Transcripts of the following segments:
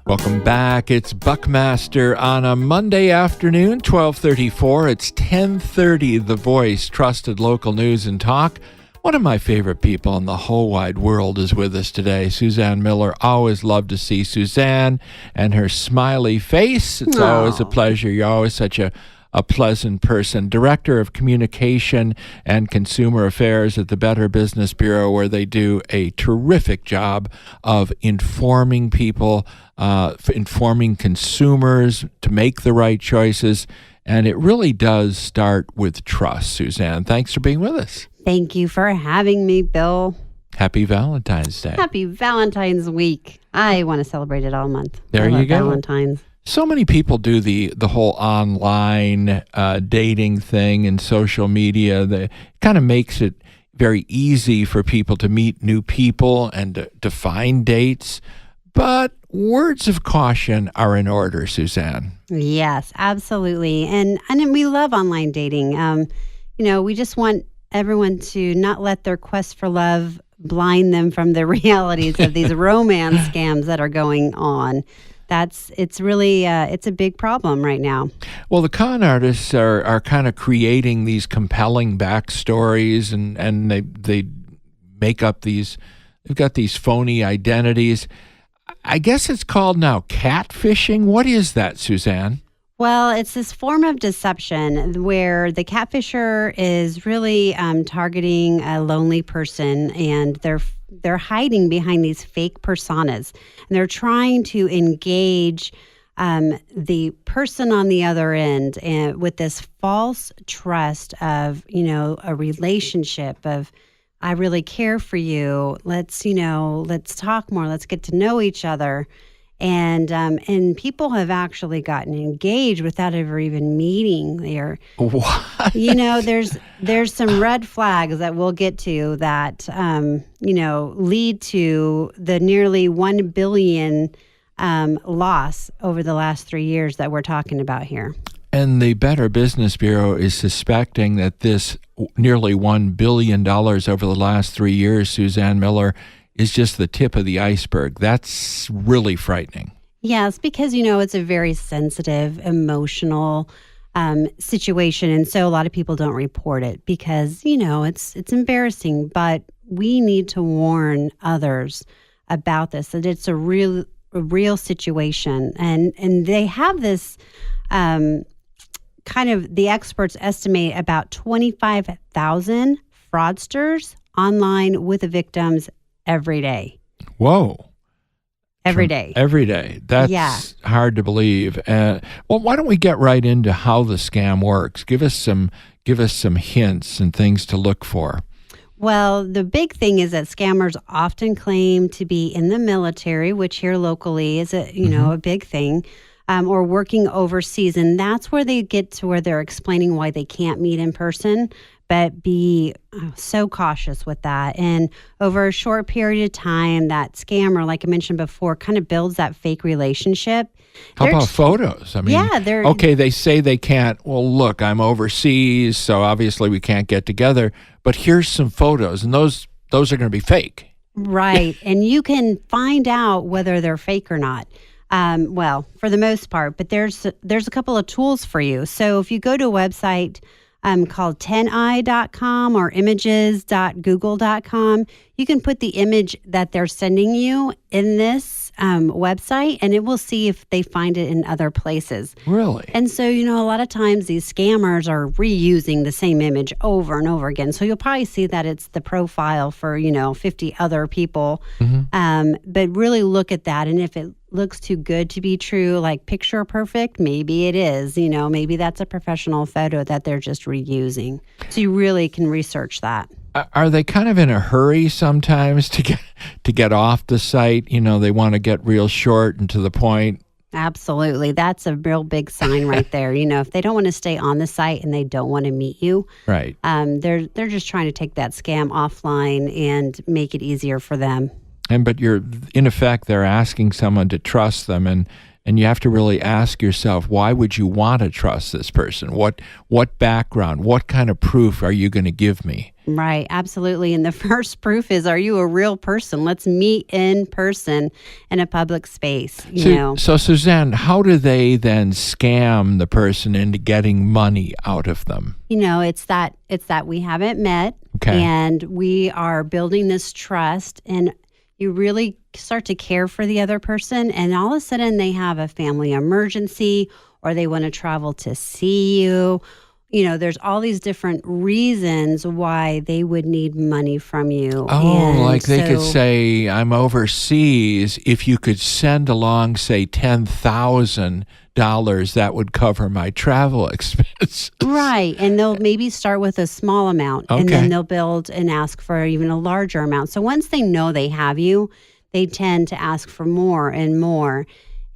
Welcome back. It's Buckmaster on a Monday afternoon, 12:34. It's 10:30. The Voice, trusted local news and talk. One of my favorite people in the whole wide world is with us today, Suzanne Miller. Always love to see Suzanne and her smiley face. It's always a pleasure. You're always such a pleasant person. Director of Communication and Consumer Affairs at the Better Business Bureau, where they do a terrific job of informing people, informing consumers to make the right choices. And it really does start with trust. Suzanne, thanks for being with us. Thank you for having me, Bill. Happy Valentine's Day. Happy Valentine's Week. I want to celebrate it all month. There you go. Valentine's. So many people do the whole online dating thing and social media. That kind of makes it very easy for people to meet new people and to find dates. But words of caution are in order, Suzanne. Yes, absolutely. And we love online dating. We just want everyone to not let their quest for love blind them from the realities of these romance scams that are going on. It's really it's a big problem right now. Well, the con artists are kind of creating these compelling backstories, and they make up they've got these phony identities. I guess it's called now catfishing. What is that, Suzanne? Well, it's this form of deception where the catfisher is really targeting a lonely person, and they're hiding behind these fake personas, and they're trying to engage the person on the other end and with this false trust of a relationship of, I really care for you. Let's talk more. Let's get to know each other. And people have actually gotten engaged without ever even meeting. What? There's some red flags that we'll get to that lead to the nearly 1 billion loss over the last 3 years that we're talking about here. And the Better Business Bureau is suspecting that this nearly $1 billion over the last 3 years, Suzanne Miller, is just the tip of the iceberg. That's really frightening. Yes, because, it's a very sensitive, emotional situation. And so a lot of people don't report it because, it's embarrassing. But we need to warn others about this, that it's a real situation. And they have this the experts estimate about 25,000 fraudsters online with the victims every day. Whoa. Every day. Every day. That's hard to believe. Well, why don't we get right into how the scam works? Give us some hints and things to look for. Well, the big thing is that scammers often claim to be in the military, which here locally is a big thing, or working overseas. And that's where they get to where they're explaining why they can't meet in person. But be so cautious with that. And over a short period of time, that scammer, like I mentioned before, kind of builds that fake relationship. How about photos? I mean, okay, they say they can't. Well, look, I'm overseas, so obviously we can't get together. But here's some photos, and those are going to be fake. Right, and you can find out whether they're fake or not. Well, for the most part, but there's a couple of tools for you. So if you go to a website called 10i.com or images.google.com. You can put the image that they're sending you in this website, and it will see if they find it in other places. Really? And so, a lot of times these scammers are reusing the same image over and over again. So you'll probably see that it's the profile for, 50 other people. Mm-hmm. But really look at that. And if it looks too good to be true, like picture perfect, maybe it is. Maybe that's a professional photo that they're just reusing. So you really can research that. Are they kind of in a hurry sometimes to get off the site? They want to get real short and to the point. Absolutely. That's a real big sign right there. If they don't want to stay on the site and they don't want to meet you, right? They're just trying to take that scam offline and make it easier for them. But in effect, they're asking someone to trust them, and And you have to really ask yourself, why would you want to trust this person? What background, what kind of proof are you going to give me? Right, absolutely. And the first proof is, are you a real person? Let's meet in person in a public space, you know. So, Suzanne, how do they then scam the person into getting money out of them? You know, it's that we haven't met, Okay. and we are building this trust, and you really start to care for the other person, and all of a sudden they have a family emergency, or they want to travel to see you. You know, there's all these different reasons why they would need money from you. Oh, And like they could so- say, I'm overseas. If you could send along, say, $10,000, that would cover my travel expenses. Right. And they'll maybe start with a small amount, and Okay. then they'll build and ask for even a larger amount. So once they know they have you, they tend to ask for more and more.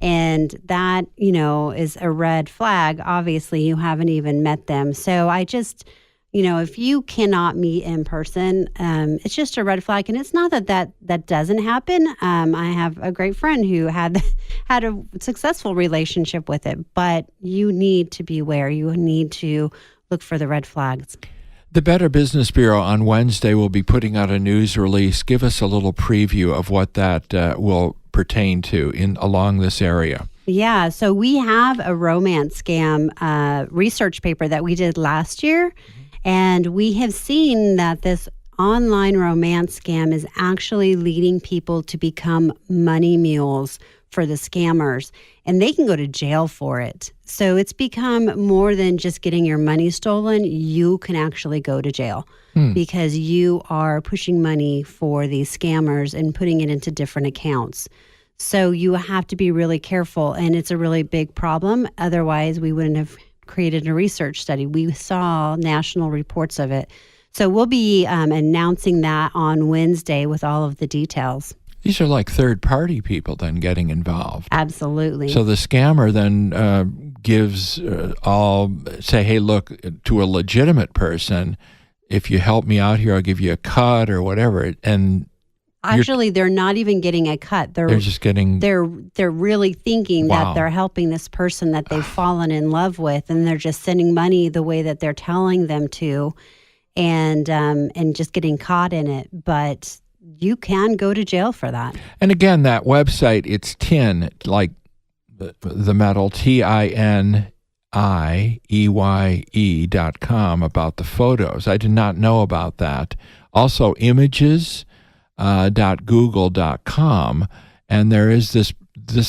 And that, you know, is a red flag. Obviously, you haven't even met them. So I just, you know, if you cannot meet in person, it's just a red flag. And it's not that doesn't happen. I have a great friend who had a successful relationship with it, but you need to be aware. You need to look for the red flags. The Better Business Bureau on Wednesday will be putting out a news release. Give us a little preview of what that will pertain to along this area. Yeah, so we have a romance scam research paper that we did last year, and we have seen that this online romance scam is actually leading people to become money mules for the scammers, and they can go to jail for it. So it's become more than just getting your money stolen. You can actually go to jail because you are pushing money for these scammers and putting it into different accounts. So you have to be really careful, and it's a really big problem. Otherwise, we wouldn't have created a research study. We saw national reports of it. So we'll be announcing that on Wednesday with all of the details. These are like third-party people then getting involved. Absolutely. So the scammer then gives say, hey, look, to a legitimate person, if you help me out here, I'll give you a cut or whatever. And actually, they're not even getting a cut. they're just getting... They're really thinking Wow. that they're helping this person that they've fallen in love with, and they're just sending money the way that they're telling them to, and just getting caught in it. But you can go to jail for that. And again, that website, it's tin, like the metal, TINIEYE.com, about the photos. I did not know about that. Also, images.google.com, and there is this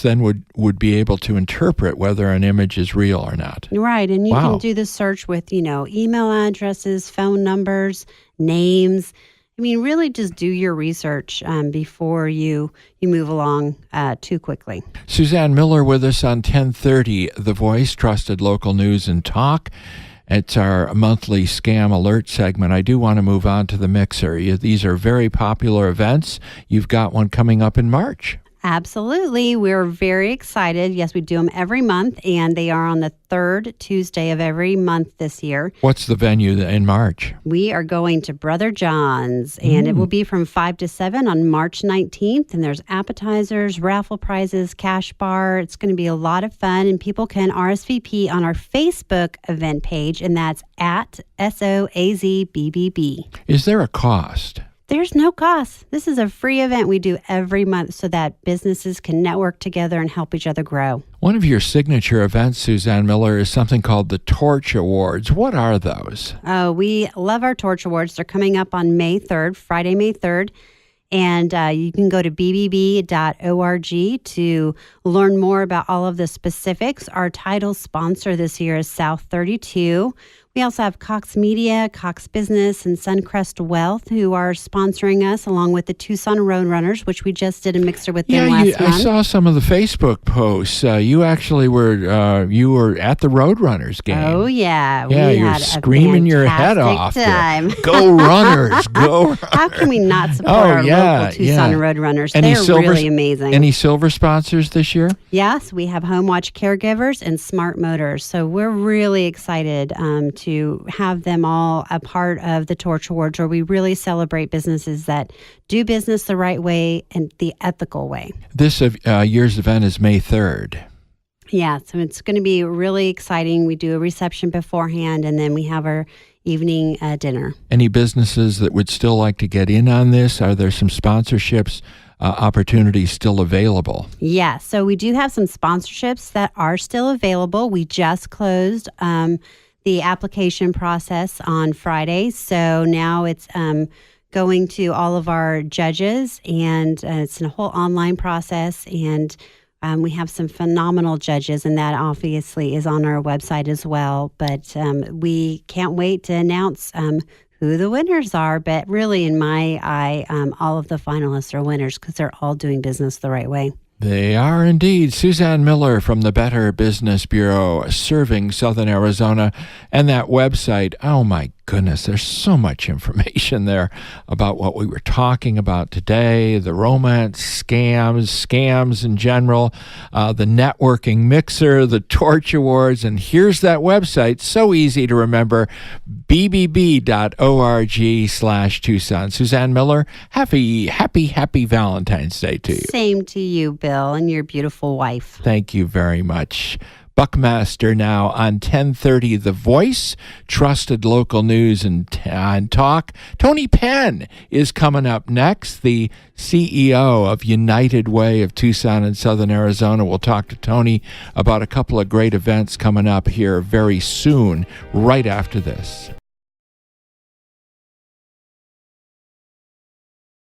then would be able to interpret whether an image is real or not. Right, and you Wow. can do the search with, you know, email addresses, phone numbers, names. I mean, really just do your research before you move along too quickly. Suzanne Miller with us on 1030, The Voice, trusted local news and talk. It's our monthly scam alert segment. I do want to move on to the mixer. These are very popular events. You've got one coming up in March. Absolutely. We're very excited. Yes, we do them every month, and they are on the third Tuesday of every month this year. What's the venue in March? We are going to Brother John's, and it will be from 5 to 7 on March 19th. And there's appetizers, raffle prizes, cash bar. It's going to be a lot of fun, and people can RSVP on our Facebook event page, and that's at SOAZBBB. Is there a cost? There's no cost. This is a free event we do every month so that businesses can network together and help each other grow. One of your signature events, Suzanne Miller, is something called the Torch Awards. What are those? Oh, we love our Torch Awards. They're coming up on May 3rd, Friday, May 3rd. And you can go to bbb.org to learn more about all of the specifics. Our title sponsor this year is South 32. We also have Cox Media, Cox Business, and Suncrest Wealth, who are sponsoring us, along with the Tucson Roadrunners, which we just did a mixer with them last month. I saw some of the Facebook posts. You actually were at the Roadrunners game. Oh, yeah. Yeah, we you're had screaming a your head off. time. Go Runners, go! How can we not support our local Tucson Roadrunners? They're really amazing. Any silver sponsors this year? Yes, we have Home Watch Caregivers and Smart Motors. So we're really excited to have them all a part of the Torch Awards, where we really celebrate businesses that do business the right way and the ethical way. This year's event is May 3rd. Yeah, so it's going to be really exciting. We do a reception beforehand, and then we have our evening dinner. Any businesses that would still like to get in on this? Are there some sponsorships opportunities still available? Yeah, so we do have some sponsorships that are still available. We just closed the application process on Friday, so now it's going to all of our judges, and it's a whole online process, and we have some phenomenal judges, and that obviously is on our website as well. But we can't wait to announce who the winners are. But really, in my eye, all of the finalists are winners because they're all doing business the right way. They are indeed. Suzanne Miller from the Better Business Bureau, serving Southern Arizona. And that website, oh my goodness, there's so much information there about what we were talking about today, the romance scams in general, the networking mixer, the torch awards. And here's that website, so easy to remember, bbb.org/Tucson. Suzanne Miller, happy Valentine's Day to you. Same to you, Bill, and your beautiful wife. Thank you very much. Buckmaster now on 1030 The Voice, trusted local news and talk. Tony Penn is coming up next, the CEO of United Way of Tucson and Southern Arizona. We'll talk to Tony about a couple of great events coming up here very soon, right after this.